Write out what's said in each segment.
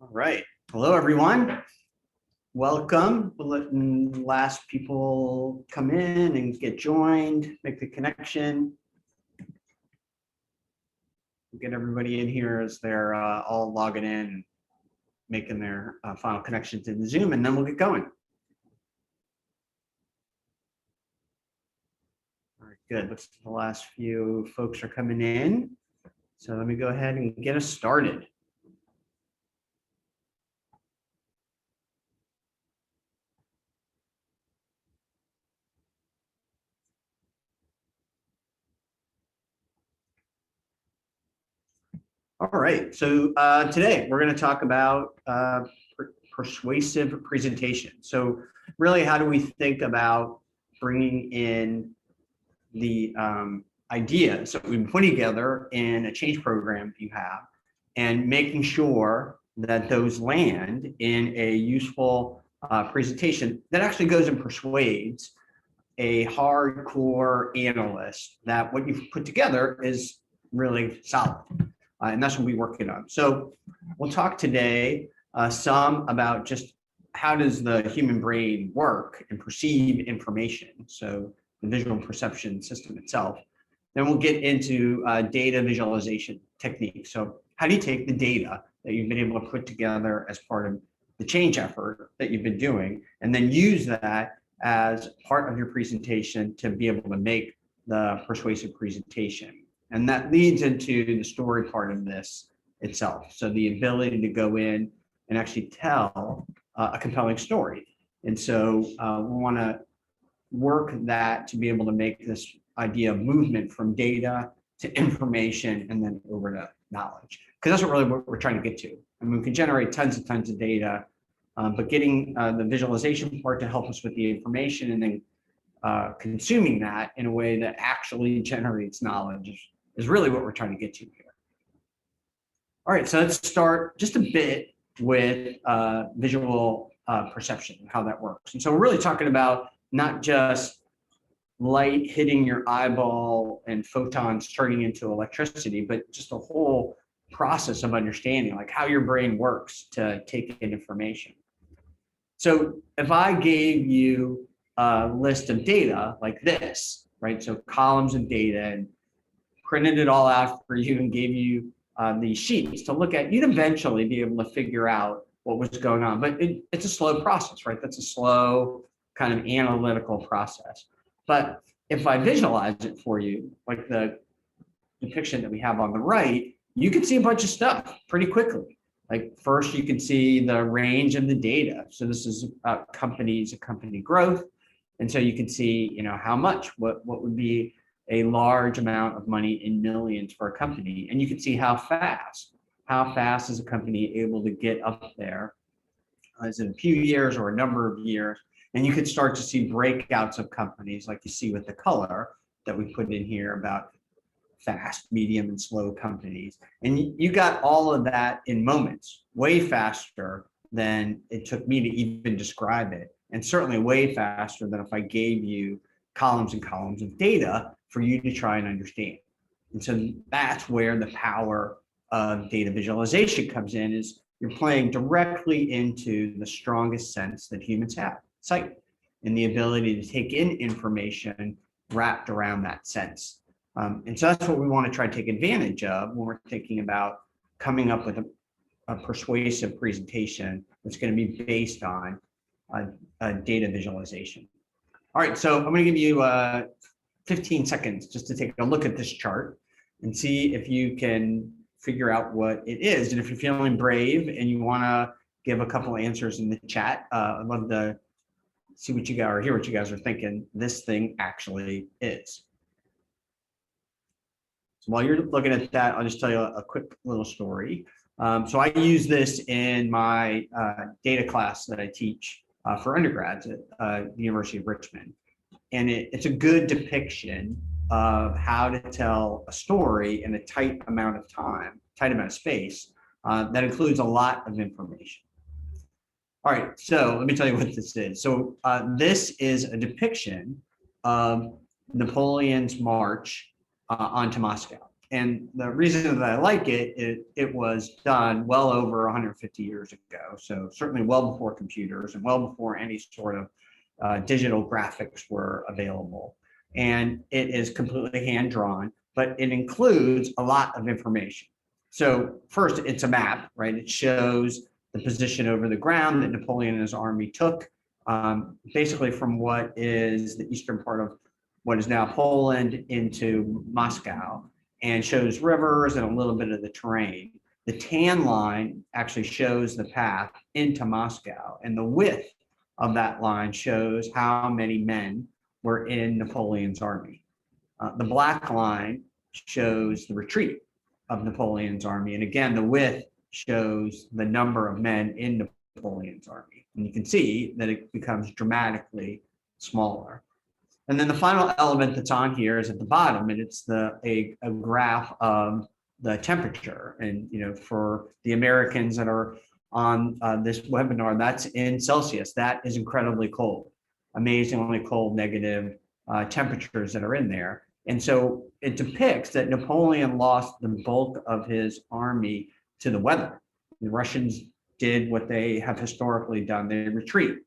All right. Hello, everyone. Welcome. We'll let last people come in and get joined, make the connection. We'll get everybody in here as they're all logging in, making their final connections in the Zoom, and then we'll get going. All right, good. Looks like the last few folks are coming in. So let me go ahead and get us started. All right, so today we're going to talk about persuasive presentation. So really, how do we think about bringing in the ideas that we've been putting together in a change program you have and making sure that those land in a useful presentation that actually goes and persuades a hardcore analyst that what you've put together is really solid. And that's what we're working on. So we'll talk today some about just how does the human brain work and perceive information. So the visual perception system itself. Then we'll get into data visualization techniques. So how do you take the data that you've been able to put together as part of the change effort that you've been doing, and then use that as part of your presentation to be able to make the persuasive presentation. And that leads into the story part of this itself. So the ability to go in and actually tell a compelling story. And so we want to work that to be able to make this idea of movement from data to information and then over to knowledge. Because that's what we're trying to get to. I mean, we can generate tons of data, but getting the visualization part to help us with the information and then consuming that in a way that actually generates knowledge is really what we're trying to get to here. All right, so let's start just a bit with visual perception and how that works. And so we're really talking about not just light hitting your eyeball and photons turning into electricity, but just a whole process of understanding, like how your brain works to take in information. So if I gave you a list of data like this, right? So columns of data, and printed it all out for you and gave you these sheets to look at, you'd eventually be able to figure out what was going on. But it's a slow process, right? That's a slow kind of analytical process. But if I visualize it for you, like the depiction that we have on the right, you can see a bunch of stuff pretty quickly. Like first, you can see the range of the data. So this is company growth. And so you can see, how much, what would be a large amount of money in millions for a company. And you can see how fast is a company able to get up there. Is it a few years or a number of years? And you could start to see breakouts of companies like you see with the color that we put in here about fast, medium, and slow companies. And you got all of that in moments, way faster than it took me to even describe it. And certainly way faster than if I gave you columns and columns of data for you to try and understand. And so that's where the power of data visualization comes in, is you're playing directly into the strongest sense that humans have, sight, and the ability to take in information wrapped around that sense. And so that's what we want to try to take advantage of when we're thinking about coming up with a persuasive presentation that's going to be based on a data visualization. All right, so I'm going to give you 15 seconds just to take a look at this chart and see if you can figure out what it is. And if you're feeling brave and you want to give a couple of answers in the chat, I'd love to see what you guys or hear what you guys are thinking this thing actually is. So while you're looking at that, I'll just tell you a quick little story. So I use this in my data class that I teach for undergrads at the University of Richmond. And it's a good depiction of how to tell a story in a tight amount of time, tight amount of space, that includes a lot of information. All right, so let me tell you what this is. So this is a depiction of Napoleon's march onto Moscow. And the reason that I like it was done well over 150 years ago. So certainly well before computers and well before any sort of digital graphics were available. And it is completely hand drawn, but it includes a lot of information. So first, it's a map, right? It shows the position over the ground that Napoleon and his army took, basically from what is the eastern part of what is now Poland into Moscow, and shows rivers and a little bit of the terrain. The tan line actually shows the path into Moscow, and the width of that line shows how many men were in Napoleon's army. The black line shows the retreat of Napoleon's army, and again, the width shows the number of men in Napoleon's army. And you can see that it becomes dramatically smaller. And then the final element that's on here is at the bottom, and it's a graph of the temperature. And for the Americans that are on this webinar, that's in Celsius. That is incredibly cold, amazingly cold, negative temperatures that are in there. And so it depicts that Napoleon lost the bulk of his army to the weather. The Russians did what they have historically done. They retreat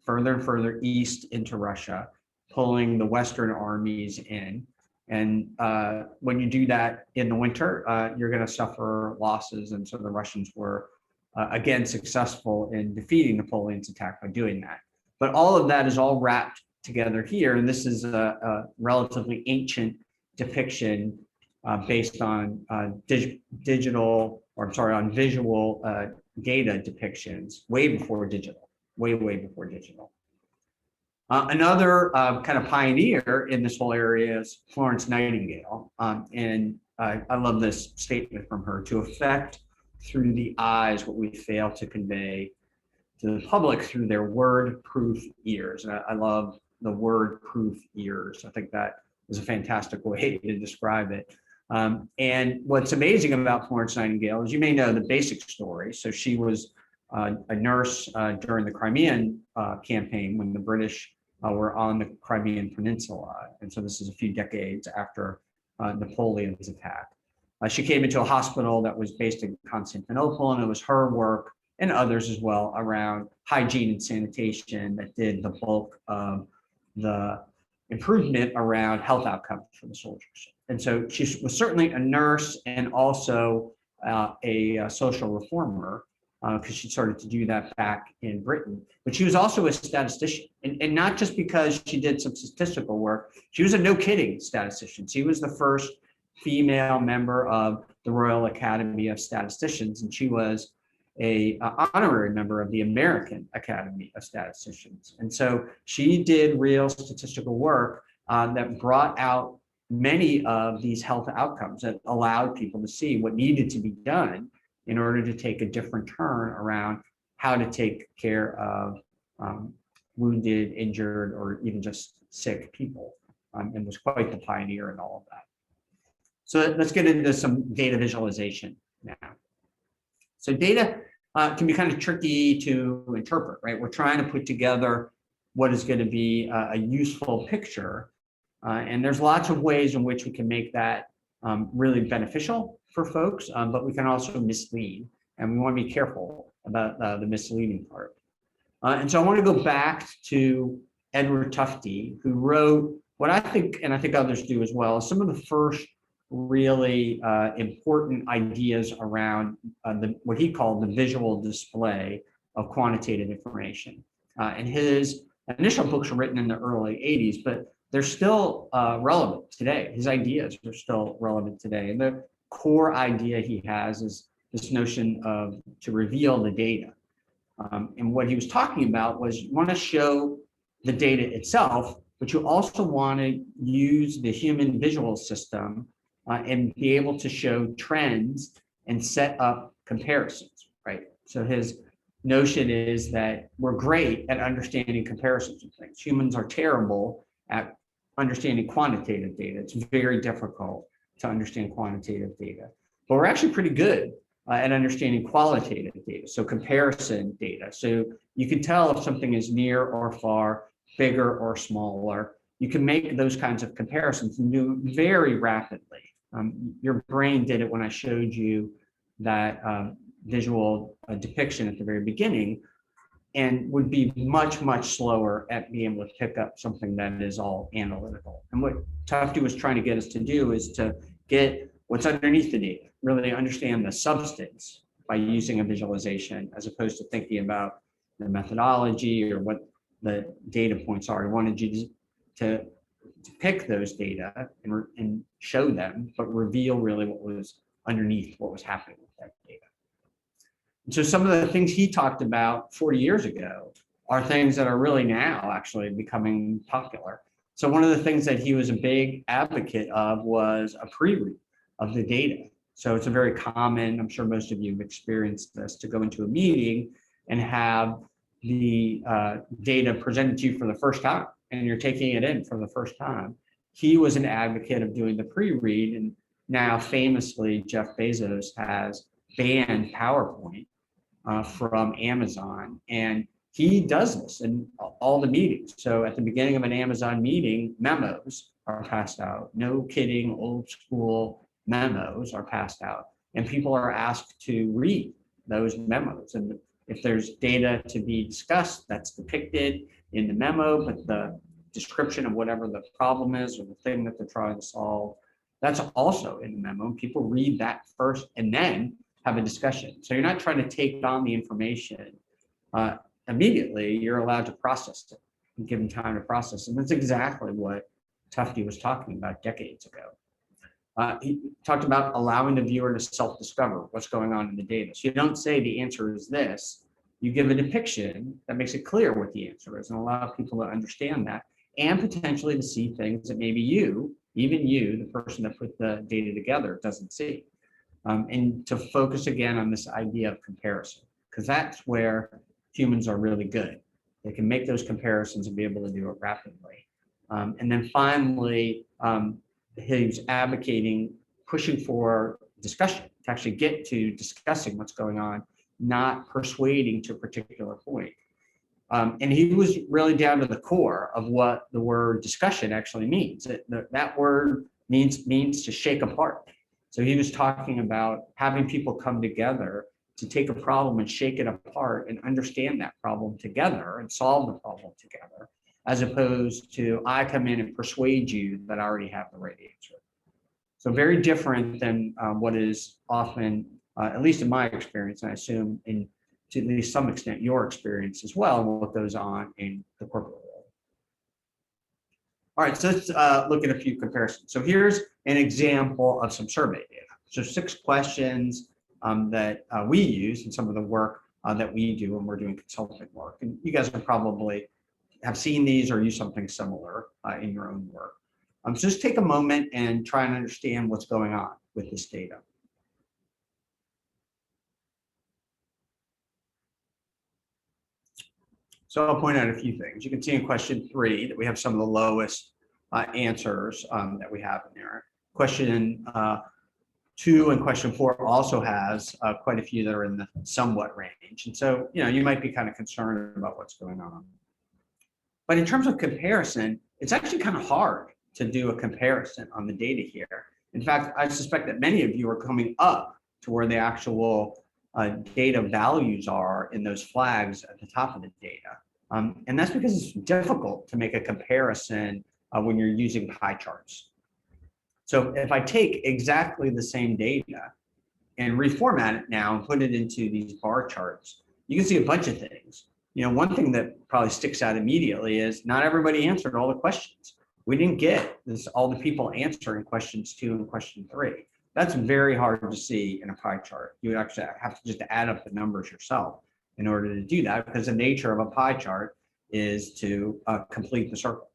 further and further east into Russia, pulling the Western armies in. And when you do that in the winter, you're going to suffer losses. And so the Russians were, again, successful in defeating Napoleon's attack by doing that. But all of that is all wrapped together here. And this is a relatively ancient depiction based on visual data depictions way before digital, way before digital. Another kind of pioneer in this whole area is Florence Nightingale. And I love this statement from her: to affect through the eyes what we fail to convey to the public through their word-proof ears. And I love the word-proof ears. I think that is a fantastic way to describe it. And what's amazing about Florence Nightingale is, you may know the basic story. So she was a nurse during the Crimean campaign when the British were on the Crimean Peninsula. And so this is a few decades after Napoleon's attack. She came into a hospital that was based in Constantinople, and it was her work and others as well around hygiene and sanitation that did the bulk of the improvement around health outcomes for the soldiers. And so she was certainly a nurse and also a social reformer, because she started to do that back in Britain. But she was also a statistician, and not just because she did some statistical work. She was a no-kidding statistician. She was the first female member of the Royal Academy of Statisticians, and she was an honorary member of the American Academy of Statisticians. And so she did real statistical work that brought out many of these health outcomes that allowed people to see what needed to be done in order to take a different turn around how to take care of wounded, injured, or even just sick people, and was quite the pioneer in all of that. So let's get into some data visualization now. So data can be kind of tricky to interpret, right? We're trying to put together what is going to be a useful picture, and there's lots of ways in which we can make that really beneficial for folks, but we can also mislead, and we want to be careful about the misleading part. And so I want to go back to Edward Tufte, who wrote what I think, and I think others do as well, some of the first really important ideas around what he called the visual display of quantitative information. And his initial books were written in the early 80s, but they're still relevant today. His ideas are still relevant today. And the core idea he has is this notion of to reveal the data. And what he was talking about was, you want to show the data itself, but you also want to use the human visual system and be able to show trends and set up comparisons, right? So his notion is that we're great at understanding comparisons of things. Humans are terrible at understanding quantitative data. It's very difficult to understand quantitative data, but we're actually pretty good at understanding qualitative data, so comparison data. So you can tell if something is near or far, bigger or smaller. You can make those kinds of comparisons and do very rapidly. Your brain did it when I showed you that visual depiction at the very beginning, and would be much, much slower at being able to pick up something that is all analytical. And what Tufte was trying to get us to do is to get what's underneath the data, really understand the substance by using a visualization, as opposed to thinking about the methodology or what the data points are. I wanted you to pick those data and show them, but reveal really what was underneath, what was happening with that data. And so some of the things he talked about 40 years ago are things that are really now actually becoming popular. So one of the things that he was a big advocate of was a pre-read of the data. So it's a very common, I'm sure most of you have experienced this, to go into a meeting and have the data presented to you for the first time, and you're taking it in for the first time. He was an advocate of doing the pre-read, and now famously Jeff Bezos has banned PowerPoint from Amazon, and he does this in all the meetings. So at the beginning of an Amazon meeting, memos are passed out. No kidding, old school memos are passed out, and people are asked to read those memos. And if there's data to be discussed, that's depicted in the memo, but the description of whatever the problem is or the thing that they're trying to solve, that's also in the memo. People read that first and then have a discussion. So you're not trying to take on the information immediately. You're allowed to process it and given time to process. And that's exactly what Tufte was talking about decades ago. He talked about allowing the viewer to self-discover what's going on in the data. So you don't say the answer is this. You give a depiction that makes it clear what the answer is and allow people to understand that, and potentially to see things that maybe you, even you, the person that put the data together, doesn't see. And to focus again on this idea of comparison, because that's where humans are really good. They can make those comparisons and be able to do it rapidly. And then finally, he's advocating pushing for discussion, to actually get to discussing what's going on, not persuading to a particular point. And he was really down to the core of what the word discussion actually means. That word means to shake apart. So he was talking about having people come together to take a problem and shake it apart and understand that problem together and solve the problem together, as opposed to I come in and persuade you that I already have the right answer. So very different than what is often, at least in my experience, and I assume to at least some extent your experience as well, and what goes on in the corporate world. All right, so let's look at a few comparisons. So here's an example of some survey data. So 6 questions that we use in some of the work that we do when we're doing consulting work. And you guys probably have seen these or use something similar in your own work. So just take a moment and try and understand what's going on with this data. So I'll point out a few things. You can see in question 3 that we have some of the lowest answers that we have in there. Question 2 and question 4 also has quite a few that are in the somewhat range. And so, you might be kind of concerned about what's going on. But in terms of comparison, it's actually kind of hard to do a comparison on the data here. In fact, I suspect that many of you are coming up to where the actual data values are in those flags at the top of the data. And that's because it's difficult to make a comparison when you're using pie charts. So if I take exactly the same data and reformat it now and put it into these bar charts, you can see a bunch of things. One thing that probably sticks out immediately is not everybody answered all the questions. We didn't get all the people answering questions 2 and question 3. That's very hard to see in a pie chart. You would actually have to just add up the numbers yourself in order to do that, because the nature of a pie chart is to complete the circle.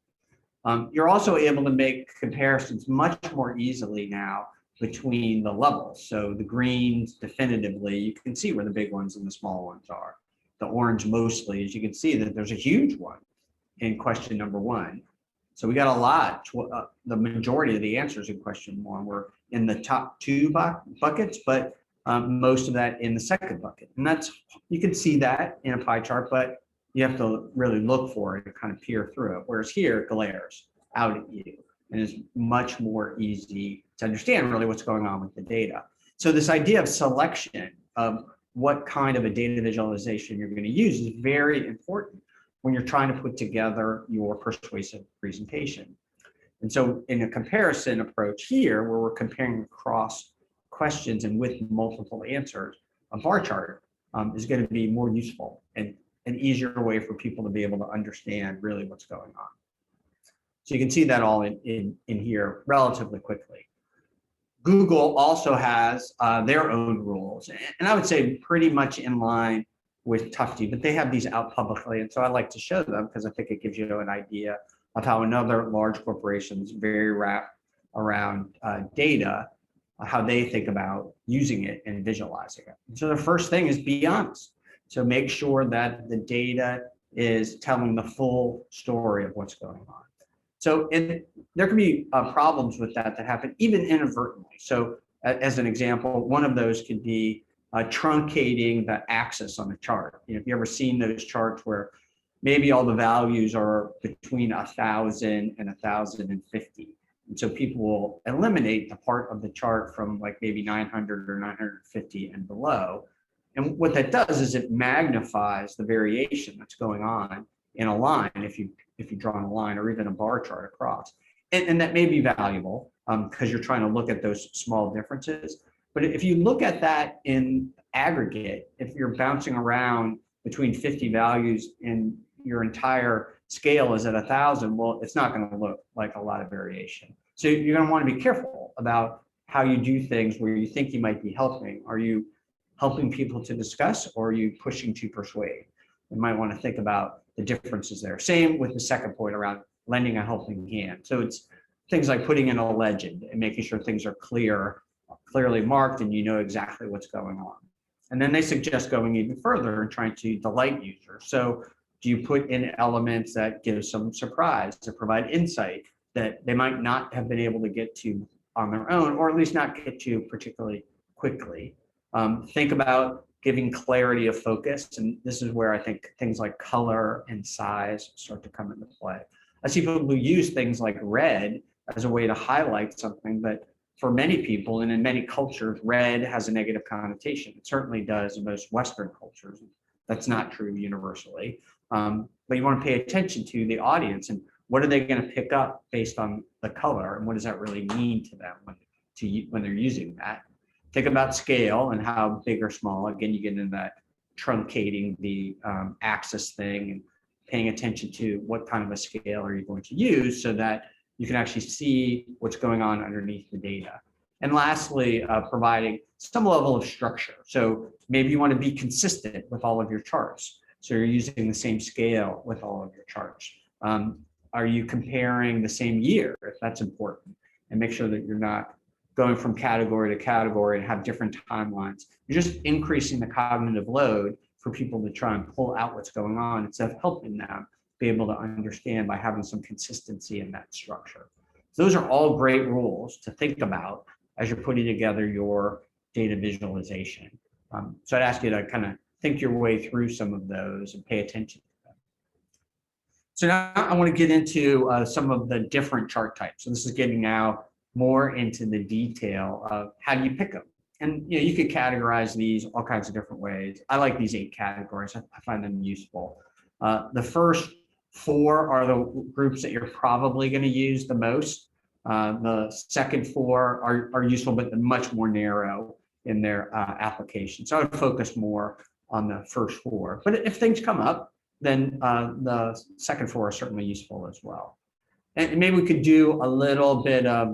You're also able to make comparisons much more easily now between the levels. So the greens, definitively, you can see where the big ones and the small ones are. The orange mostly, as you can see that there's a huge one in question number 1. So we got a lot, the majority of the answers in question 1 were in the top 2 buckets, but most of that in the second bucket. And you can see that in a pie chart, but you have to really look for it and kind of peer through it. Whereas here, it glares out at you and is much more easy to understand really what's going on with the data. So this idea of selection of what kind of a data visualization you're going to use is very important when you're trying to put together your persuasive presentation. And so in a comparison approach here, where we're comparing across questions and with multiple answers, a bar chart is going to be more useful and an easier way for people to be able to understand really what's going on. So you can see that all in here relatively quickly. Google also has their own rules, and I would say pretty much in line with Tufte, but they have these out publicly, and so I like to show them because I think it gives you an idea of how another large corporations very wrapped around data, how they think about using it and visualizing it. And so the first thing is be honest. So make sure that the data is telling the full story of what's going on. So there can be problems with that happen even inadvertently. So as an example, one of those could be truncating the axis on the chart. If you ever seen those charts where maybe all the values are between 1,000 and 1,050. And so people will eliminate the part of the chart from like maybe 900 or 950 and below. And what that does is it magnifies the variation that's going on in a line if you draw a line or even a bar chart across. And that may be valuable because you're trying to look at those small differences. But if you look at that in aggregate, if you're bouncing around between 50 values and your entire scale is at 1,000, well, it's not going to look like a lot of variation. So you're going to want to be careful about how you do things where you think you might be helping. Are you helping people to discuss, or are you pushing to persuade? You might want to think about the differences there. Same with the second point around lending a helping hand. So it's things like putting in a legend and making sure things are clearly marked and you know exactly what's going on. And then they suggest going even further and trying to delight users. So do you put in elements that give some surprise, to provide insight that they might not have been able to get to on their own, or at least not get to particularly quickly? Think about giving clarity of focus. And this is where I think things like color and size start to come into play. I see people who use things like red as a way to highlight something, but for many people and in many cultures, red has a negative connotation. It certainly does in most Western cultures. That's not true universally. But you want to pay attention to the audience and what are they going to pick up based on the color, and what does that really mean to them when they're using that. Think about scale and how big or small. Again, you get into that truncating the axis thing and paying attention to what kind of a scale are you going to use so that you can actually see what's going on underneath the data. And lastly, providing some level of structure. So maybe you want to be consistent with all of your charts. So you're using the same scale with all of your charts. Are you comparing the same year, if that's important? And make sure that you're not going from category to category and have different timelines. You're just increasing the cognitive load for people to try and pull out what's going on instead of helping them be able to understand by having some consistency in that structure. So those are all great rules to think about as you're putting together your data visualization. So I'd ask you to kind of think your way through some of those and pay attention to them. So now I want to get into some of the different chart types. So this is getting now more into the detail of how do you pick them. And you could categorize these all kinds of different ways. I like these 8 categories. I find them useful. The first 4 are the groups that you're probably going to use the most. The second 4 are useful, but they're much more narrow in their application. So I would focus more on the first 4. But if things come up, then the second 4 are certainly useful as well. And maybe we could do a little bit of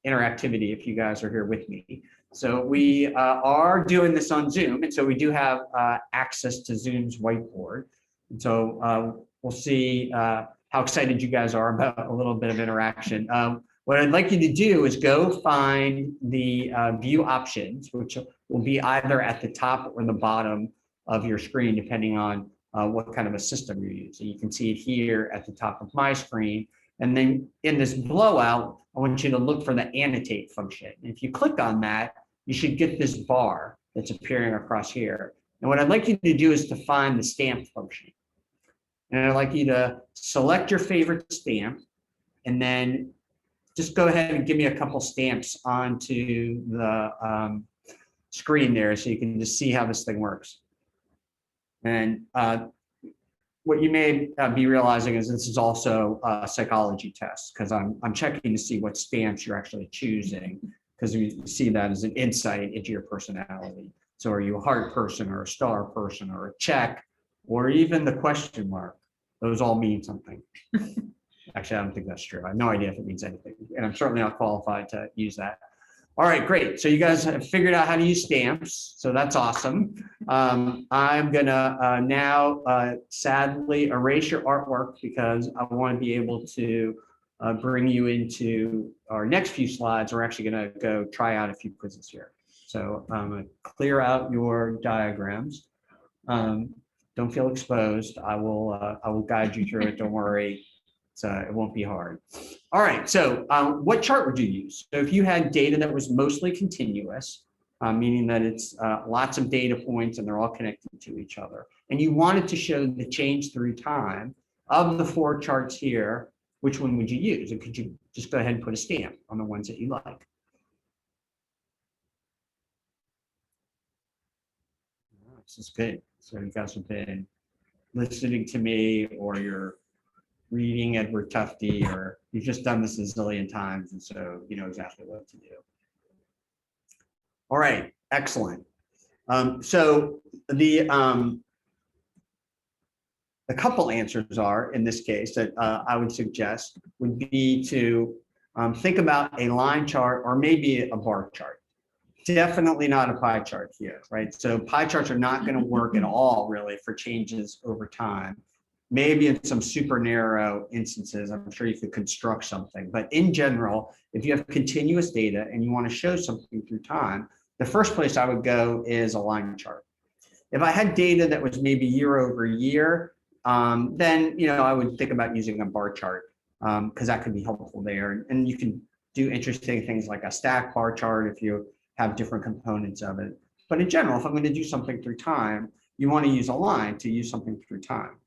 interactivity if you guys are here with me. So we are doing this on Zoom, and so we do have access to Zoom's whiteboard. And so we'll see how excited you guys are about a little bit of interaction. What I'd like you to do is go find the view options, which will be either at the top or the bottom of your screen, depending on what kind of a system you're using. You can see it here at the top of my screen. And then in this blowout, I want you to look for the annotate function. And if you click on that, you should get this bar that's appearing across here. And what I'd like you to do is to find the stamp function. And I'd like you to select your favorite stamp and then just go ahead and give me a couple stamps onto the screen there so you can just see how this thing works. And what you may be realizing is this is also a psychology test, because I'm checking to see what stamps you're actually choosing, because we see that as an insight into your personality. So are you a heart person or a star person or a check or even the question mark? Those all mean something. Actually, I don't think that's true. I have no idea if it means anything, and I'm certainly not qualified to use that. All right, great. So you guys have figured out how to use stamps. So that's awesome. I'm gonna now sadly erase your artwork, because I want to be able to bring you into our next few slides. We're actually gonna go try out a few quizzes here. So I'm gonna clear out your diagrams. Don't feel exposed. I will guide you through it. Don't worry. So it won't be hard. All right, so what chart would you use? So if you had data that was mostly continuous, meaning that it's lots of data points and they're all connected to each other, and you wanted to show the change through time of the 4 charts here, which one would you use? And could you just go ahead and put a stamp on the ones that you like? This is good. So you guys have been listening to me, or you're reading Edward Tufte, or you've just done this a zillion times, and so you know exactly what to do. All right, excellent. So the couple answers are, in this case, that I would suggest would be to think about a line chart or maybe a bar chart. Definitely not a pie chart here, right? So pie charts are not going to work at all, really, for changes over time. Maybe in some super narrow instances, I'm sure you could construct something. But in general, if you have continuous data and you want to show something through time, the first place I would go is a line chart. If I had data that was maybe year over year, then I would think about using a bar chart, because that could be helpful there. And you can do interesting things like a stack bar chart if you have different components of it. But in general, if I'm going to do something through time, you want to use a line to use something through time.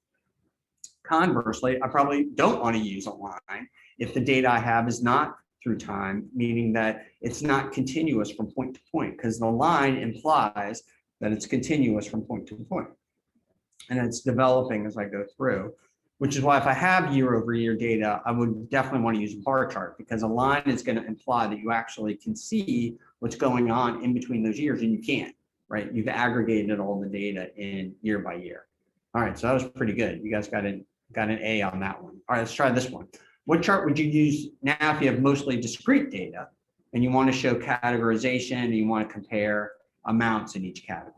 Conversely, I probably don't want to use a line if the data I have is not through time, meaning that it's not continuous from point to point, because the line implies that it's continuous from point to point. And it's developing as I go through, which is why if I have year over year data, I would definitely want to use a bar chart, because a line is going to imply that you actually can see what's going on in between those years, and you can't, right? You've aggregated all the data in year by year. All right, so that was pretty good. You guys got an A on that one. All right, let's try this one. What chart would you use now if you have mostly discrete data and you want to show categorization and you want to compare amounts in each category?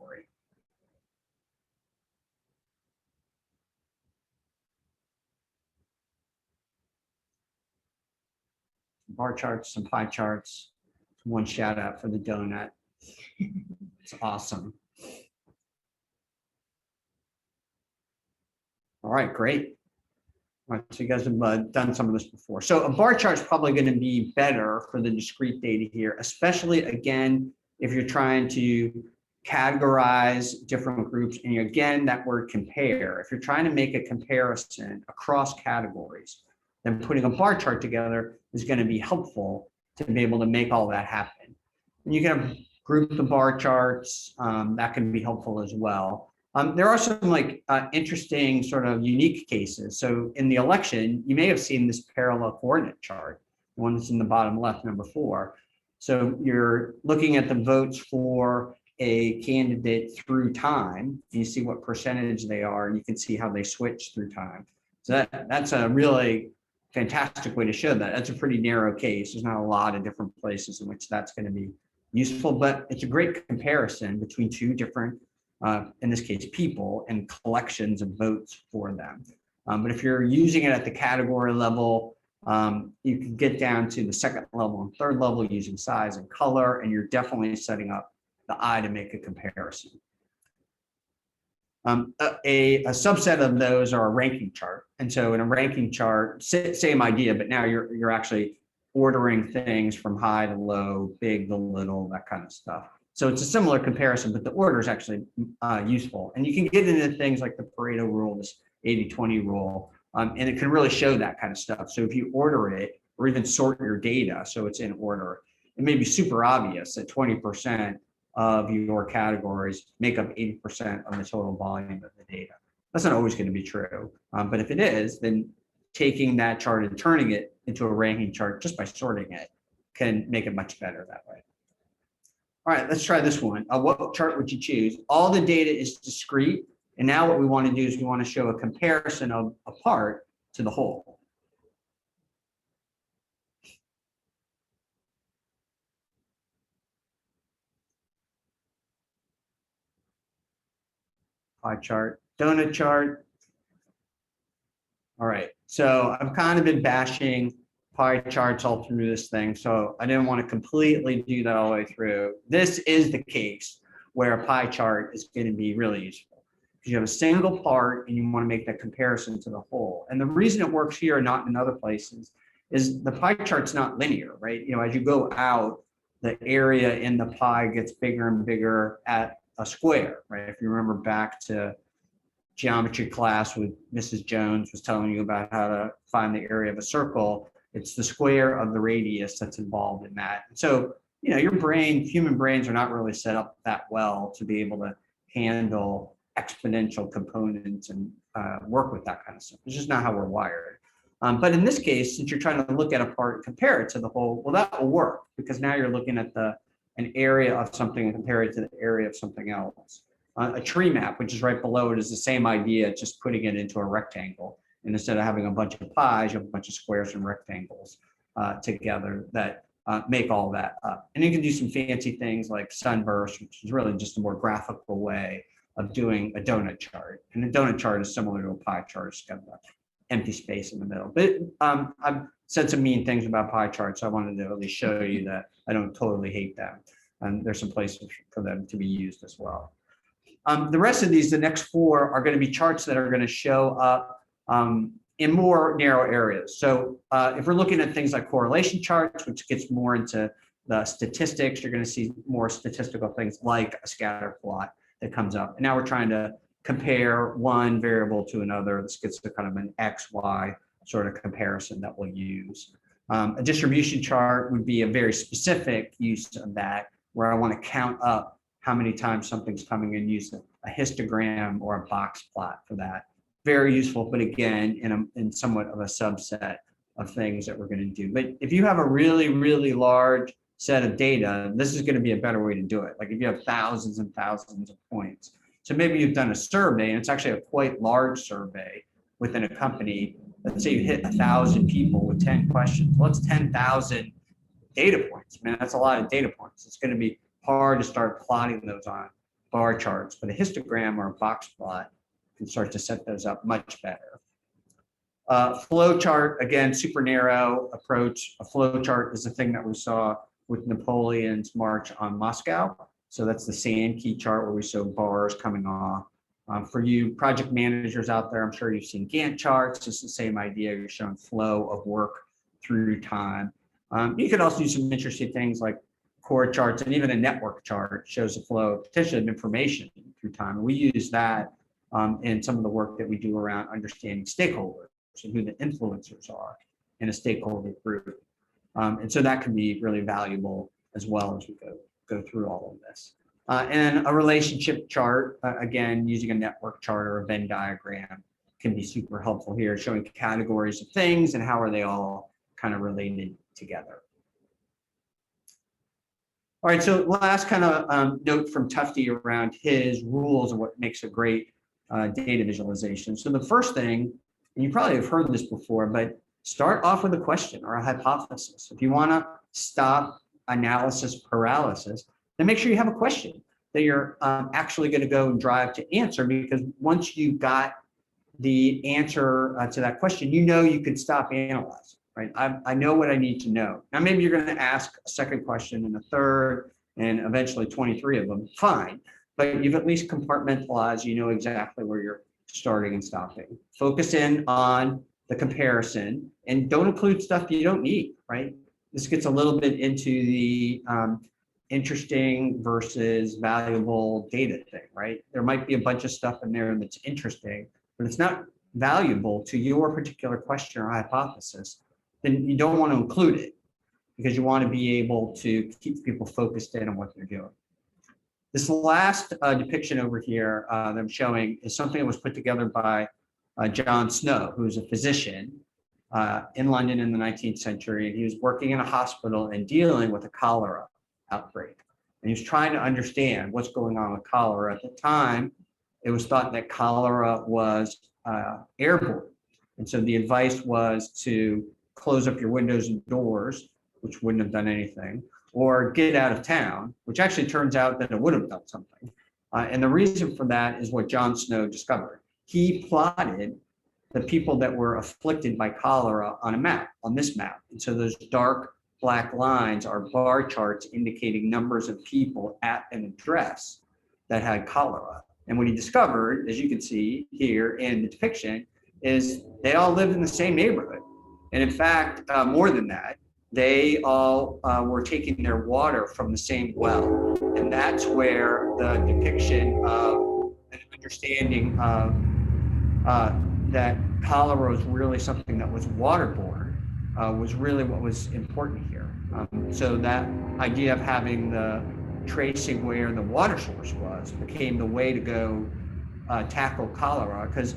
Bar charts, some pie charts, one shout out for the donut. It's awesome. All right, great. All right, so you guys have done some of this before. So a bar chart is probably going to be better for the discrete data here, especially, again, if you're trying to categorize different groups. And again, that word compare. If you're trying to make a comparison across categories, then putting a bar chart together is going to be helpful to be able to make all that happen. And you can have group the bar charts. That can be helpful as well. There are some interesting sort of unique cases. So in the election, you may have seen this parallel coordinate chart, the one that's in the bottom left, number 4. So you're looking at the votes for a candidate through time. You see what percentage they are, and you can see how they switch through time. So that's a really fantastic way to show that. That's a pretty narrow case. There's not a lot of different places in which that's going to be useful, but it's a great comparison between two different in this case, people and collections of votes for them. But if you're using it at the category level, you can get down to the second level and third level using size and color, and you're definitely setting up the eye to make a comparison. A subset of those are a ranking chart. And so in a ranking chart, same idea, but now you're actually ordering things from high to low, big to little, that kind of stuff. So it's a similar comparison, but the order is actually useful. And you can get into things like the Pareto rule, this 80-20 rule, and it can really show that kind of stuff. So if you order it or even sort your data so it's in order. It may be super obvious that 20% of your categories make up 80% of the total volume of the data. That's not always going to be true, but if it is, then taking that chart and turning it into a ranking chart just by sorting it can make it much better that way. All right, let's try this one. What chart would you choose? All the data is discrete, and now what we want to do is we want to show a comparison of a part to the whole. Pie chart, donut chart. All right, so I've kind of been bashing pie charts all through this thing, so I didn't want to completely do that all the way through. This is the case where a pie chart is going to be really useful because you have a single part and you want to make that comparison to the whole. And the reason it works here and not in other places is the pie chart's not linear, right? You know, as you go out, the area in the pie gets bigger and bigger at a square, right? If you remember back to geometry class with Mrs. Jones was telling you about how to find the area of a circle, it's the square of the radius that's involved in that. So, you know, your brain, human brains are not really set up that well to be able to handle exponential components and work with that kind of stuff. It's just not how we're wired. But in this case, since you're trying to look at a part and compare it to the whole, well, that will work because now you're looking at an area of something and compare it to the area of something else. A tree map, which is right below it, is the same idea, just putting it into a rectangle. And instead of having a bunch of pies, you have a bunch of squares and rectangles together that make all that up. And you can do some fancy things like sunburst, which is really just a more graphical way of doing a donut chart. And a donut chart is similar to a pie chart. It's got an empty space in the middle. But I've said some mean things about pie charts, so I wanted to at least show you that I don't totally hate them. And there's some places for them to be used as well. The rest of these, the next four, are going to be charts that are going to show up in more narrow areas. So if we're looking at things like correlation charts, which gets more into the statistics, you're going to see more statistical things like a scatter plot that comes up. And now we're trying to compare one variable to another. This gets to kind of an X, Y sort of comparison that we'll use. A distribution chart would be a very specific use of that, where I want to count up how many times something's coming in, use a histogram or a box plot for that. Very useful, but again, in somewhat of a subset of things that we're going to do. But if you have a really, really large set of data, this is going to be a better way to do it. Like if you have thousands and thousands of points. So maybe you've done a survey, and it's actually a quite large survey within a company. Let's say you hit 1,000 people with 10 questions. Well, it's 10,000 data points. Man, that's a lot of data points. It's going to be hard to start plotting those on bar charts, but a histogram or a box plot can start to set those up much better. Flow chart, again, super narrow approach. A flow chart is the thing that we saw with Napoleon's march on Moscow. So that's the sand key chart where we show bars coming off. For you project managers out there, I'm sure you've seen Gantt charts. It's the same idea. You're showing flow of work through time. You could also do some interesting things like core charts, and even a network chart shows the flow potentially of information through time. And we use that in some of the work that we do around understanding stakeholders and who the influencers are in a stakeholder group. And so that can be really valuable as well as we go through all of this. And a relationship chart, again, using a network chart or a Venn diagram can be super helpful here, showing categories of things and how are they all kind of related together. All right, so last kind of note from Tufte around his rules of what makes a great data visualization. So the first thing, and you probably have heard this before, but start off with a question or a hypothesis. If you want to stop analysis paralysis, then make sure you have a question that you're actually going to go and drive to answer, because once you've got the answer to that question, you know you can stop analyzing. Right? I know what I need to know. Now, maybe you're going to ask a second question and a third, and eventually 23 of them. Fine. But you've at least compartmentalized. You know exactly where you're starting and stopping. Focus in on the comparison and don't include stuff you don't need. Right? This gets a little bit into the interesting versus valuable data thing. Right? There might be a bunch of stuff in there that's interesting, but it's not valuable to your particular question or hypothesis. then you don't want to include it because you want to be able to keep people focused in on what they're doing. This last depiction over here that I'm showing is something that was put together by John Snow, who's a physician in London in the 19th century. And he was working in a hospital and dealing with a cholera outbreak. And he was trying to understand what's going on with cholera. At the time, it was thought that cholera was airborne. And so the advice was to close up your windows and doors, which wouldn't have done anything, or get out of town, which actually turns out that it would have done something. And the reason for that is what John Snow discovered. He plotted the people that were afflicted by cholera on a map, on this map. And so those dark black lines are bar charts indicating numbers of people at an address that had cholera. And what he discovered, as you can see here in the depiction, is they all lived in the same neighborhood. And in fact, more than that, they all were taking their water from the same well. And that's where the depiction of an understanding of that cholera was really something that was waterborne was really what was important here. So that idea of having the tracing where the water source was became the way to go tackle cholera, because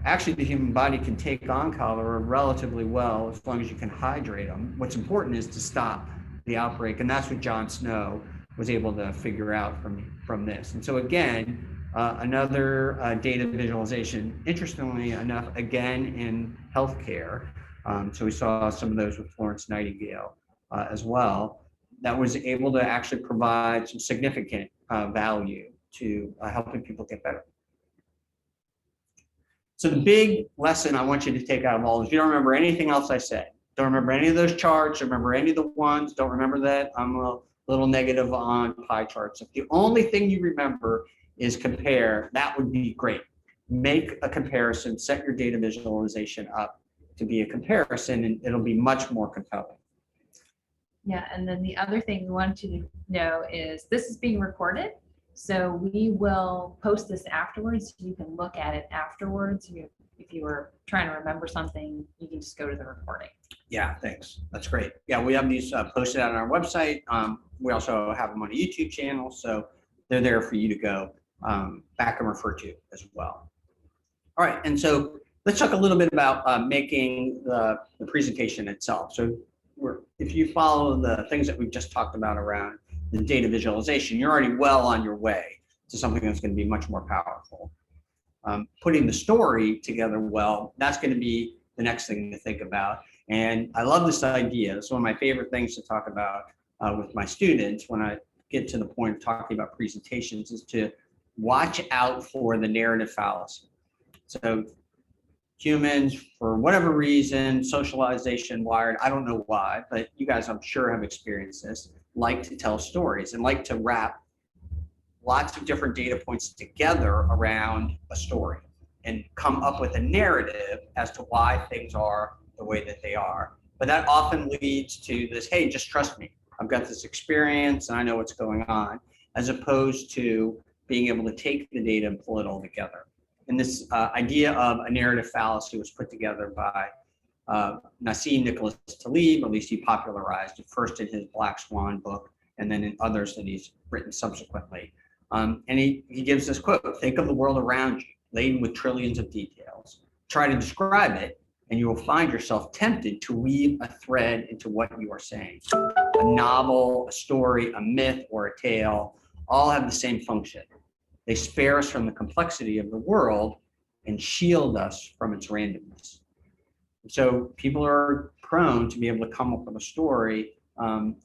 actually the human body can take on cholera relatively well as long as you can hydrate them. What's important is to stop the outbreak, and that's what John Snow was able to figure out from this. And so again, another data visualization, interestingly enough, again in healthcare. So we saw some of those with Florence Nightingale as well, that was able to actually provide some significant value to helping people get better. So the big lesson I want you to take out of all this, you don't remember anything else I said. Don't remember any of those charts, don't remember any of the ones, don't remember that I'm a little negative on pie charts. If the only thing you remember is compare, that would be great. Make a comparison, set your data visualization up to be a comparison, and it'll be much more compelling. Yeah, and then the other thing we want you to know is this is being recorded. So we will post this afterwards. So you can look at it afterwards. If you were trying to remember something, you can just go to the recording. Yeah, thanks. That's great. Yeah, we have these posted on our website. We also have them on a YouTube channel, so they're there for you to go back and refer to as well. All right, and so let's talk a little bit about making the presentation itself. So if you follow the things that we've just talked about around the data visualization, you're already well on your way to something that's going to be much more powerful. Putting the story together well, that's going to be the next thing to think about. And I love this idea. It's one of my favorite things to talk about with my students when I get to the point of talking about presentations, is to watch out for the narrative fallacy. So humans, for whatever reason, socialization wired, I don't know why, but you guys I'm sure have experienced this, like to tell stories and like to wrap lots of different data points together around a story and come up with a narrative as to why things are the way that they are. But that often leads to this, hey, just trust me. I've got this experience and I know what's going on, as opposed to being able to take the data and pull it all together. And this idea of a narrative fallacy was put together by Nassim Nicholas Taleb, at least he popularized it first in his Black Swan book, and then in others that he's written subsequently. And he gives this quote: think of the world around you, laden with trillions of details. Try to describe it, and you will find yourself tempted to weave a thread into what you are saying. A novel, a story, a myth, or a tale all have the same function. They spare us from the complexity of the world and shield us from its randomness. So people are prone to be able to come up with a story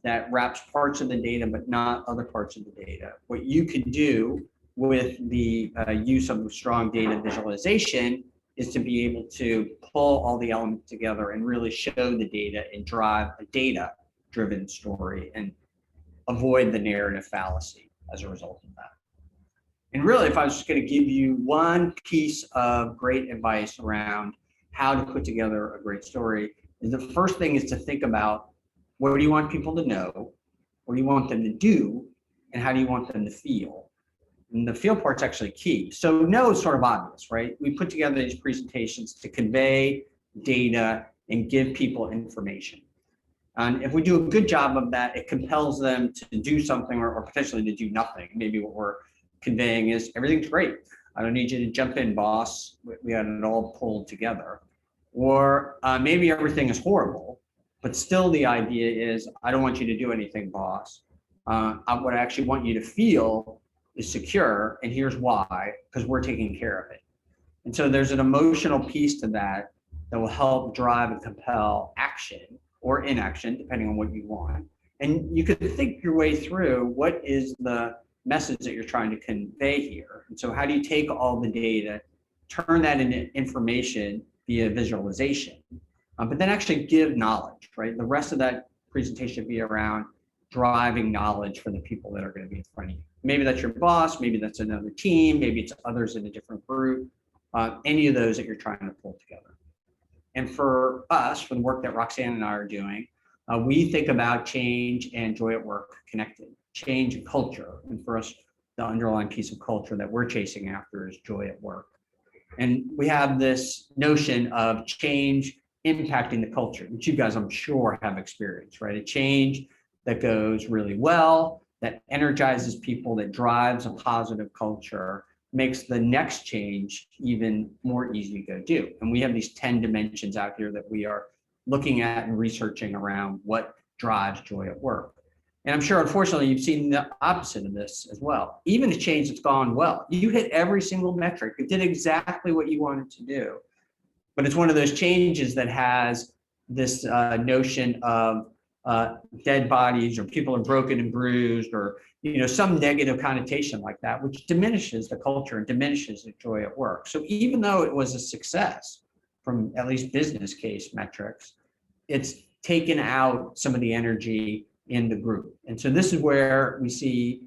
that wraps parts of the data but not other parts of the data. What you can do with the use of strong data visualization is to be able to pull all the elements together and really show the data and drive a data-driven story and avoid the narrative fallacy as a result of that. And really, if I was just going to give you one piece of great advice around how to put together a great story, is the first thing is to think about, what do you want people to know? What do you want them to do? And how do you want them to feel? And the feel part's actually key. So know is sort of obvious, right? We put together these presentations to convey data and give people information. And if we do a good job of that, it compels them to do something or potentially to do nothing. Maybe what we're conveying is everything's great. I don't need you to jump in, boss. We got it all pulled together. Or maybe everything is horrible, but still the idea is, I don't want you to do anything, boss. What I actually want you to feel is secure, and here's why, because we're taking care of it. And so there's an emotional piece to that that will help drive and compel action or inaction, depending on what you want. And you could think your way through what is the message that you're trying to convey here. And so how do you take all the data, turn that into information via visualization, but then actually give knowledge, right? The rest of that presentation should be around driving knowledge for the people that are going to be in front of you. Maybe that's your boss, maybe that's another team, maybe it's others in a different group, any of those that you're trying to pull together. And for us, for the work that Roxanne and I are doing, we think about change and joy at work connected. Change and culture. And for us, the underlying piece of culture that we're chasing after is joy at work. And we have this notion of change impacting the culture, which you guys, I'm sure, have experienced, right? A change that goes really well, that energizes people, that drives a positive culture, makes the next change even more easy to go do. And we have these 10 dimensions out here that we are looking at and researching around what drives joy at work. And I'm sure, unfortunately, you've seen the opposite of this as well. Even a change that's gone well, you hit every single metric. It did exactly what you wanted to do. But it's one of those changes that has this notion of dead bodies, or people are broken and bruised, or some negative connotation like that, which diminishes the culture and diminishes the joy at work. So even though it was a success from at least business case metrics, it's taken out some of the energy in the group. And so this is where we see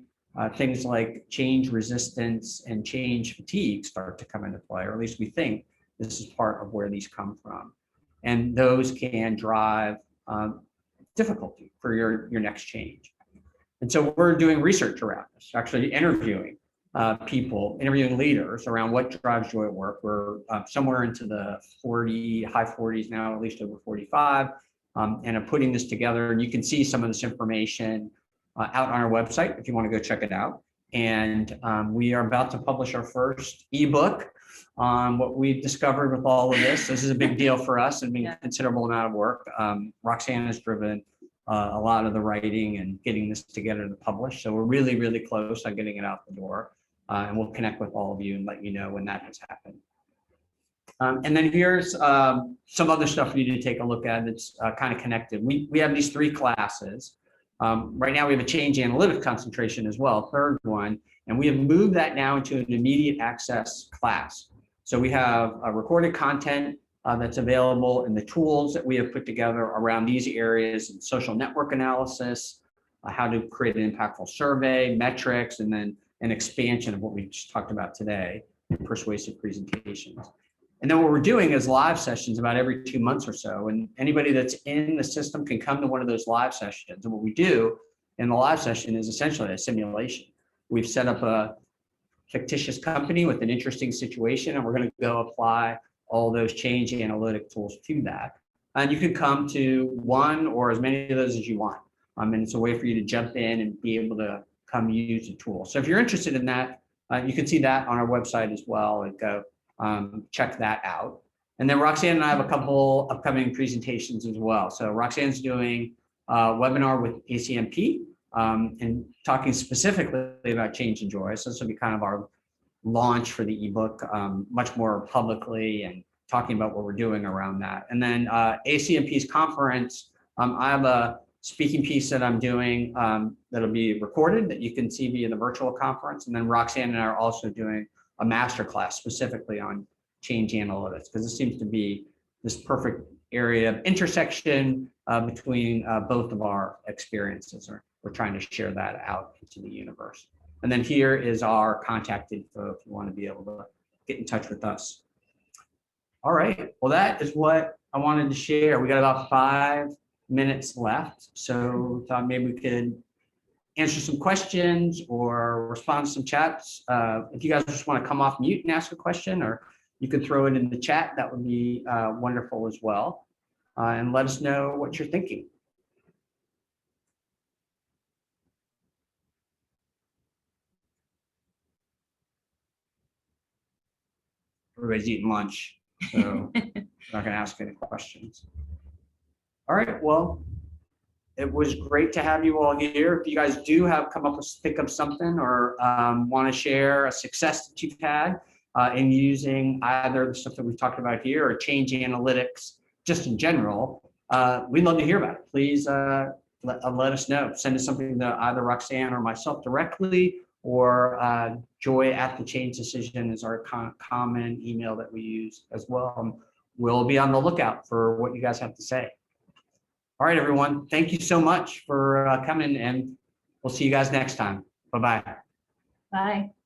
things like change resistance and change fatigue start to come into play, or at least we think this is part of where these come from. And those can drive difficulty for your next change. And so we're doing research around this, actually interviewing people, interviewing leaders around what drives joy at work. We're somewhere into the high 40s now, at least over 45, and I'm putting this together. And you can see some of this information out on our website if you want to go check it out. And we are about to publish our first ebook on what we've discovered with all of this. This is a big deal for us and a considerable amount of work. Roxanne has driven a lot of the writing and getting this together to publish. So we're really, really close on getting it out the door. And we'll connect with all of you and let you know when that has happened. And then here's some other stuff for you to take a look at that's kind of connected. We have these 3 classes. Right now we have a change analytics concentration as well, third one, and we have moved that now into an immediate access class. So we have recorded content that's available in the tools that we have put together around these areas: and social network analysis, how to create an impactful survey, metrics, and then an expansion of what we just talked about today, persuasive presentations. And then what we're doing is live sessions about every 2 months or so. And anybody that's in the system can come to one of those live sessions. And what we do in the live session is essentially a simulation. We've set up a fictitious company with an interesting situation, and we're going to go apply all those change analytic tools to that. And you can come to one or as many of those as you want. And it's a way for you to jump in and be able to come use the tool. So if you're interested in that, you can see that on our website as well, and go check that out. And then Roxanne and I have a couple upcoming presentations as well. So Roxanne's doing a webinar with ACMP and talking specifically about change and joy. So this will be kind of our launch for the ebook, much more publicly, and talking about what we're doing around that. And then ACMP's conference, I have a speaking piece that I'm doing that'll be recorded that you can see via the virtual conference. And then Roxanne and I are also doing a masterclass specifically on change analytics, because it seems to be this perfect area of intersection between both of our experiences. We're trying to share that out into the universe. And then here is our contact info if you want to be able to get in touch with us. All right, well, that is what I wanted to share. We got about 5 minutes left, so thought maybe we could answer some questions or respond to some chats. If you guys just want to come off mute and ask a question, or you could throw it in the chat, that would be wonderful as well. and let us know what you're thinking. Everybody's eating lunch, so I'm not going to ask any questions. All right, well, it was great to have you all here. If you guys do think of something or want to share a success that you've had in using either the stuff that we've talked about here or change analytics just in general, we'd love to hear about it. Please let us know. Send us something to either Roxanne or myself directly, or Joy at the Change Decision is our common email that we use as well. We'll be on the lookout for what you guys have to say. All right, everyone. Thank you so much for coming, and we'll see you guys next time. Bye-bye. Bye.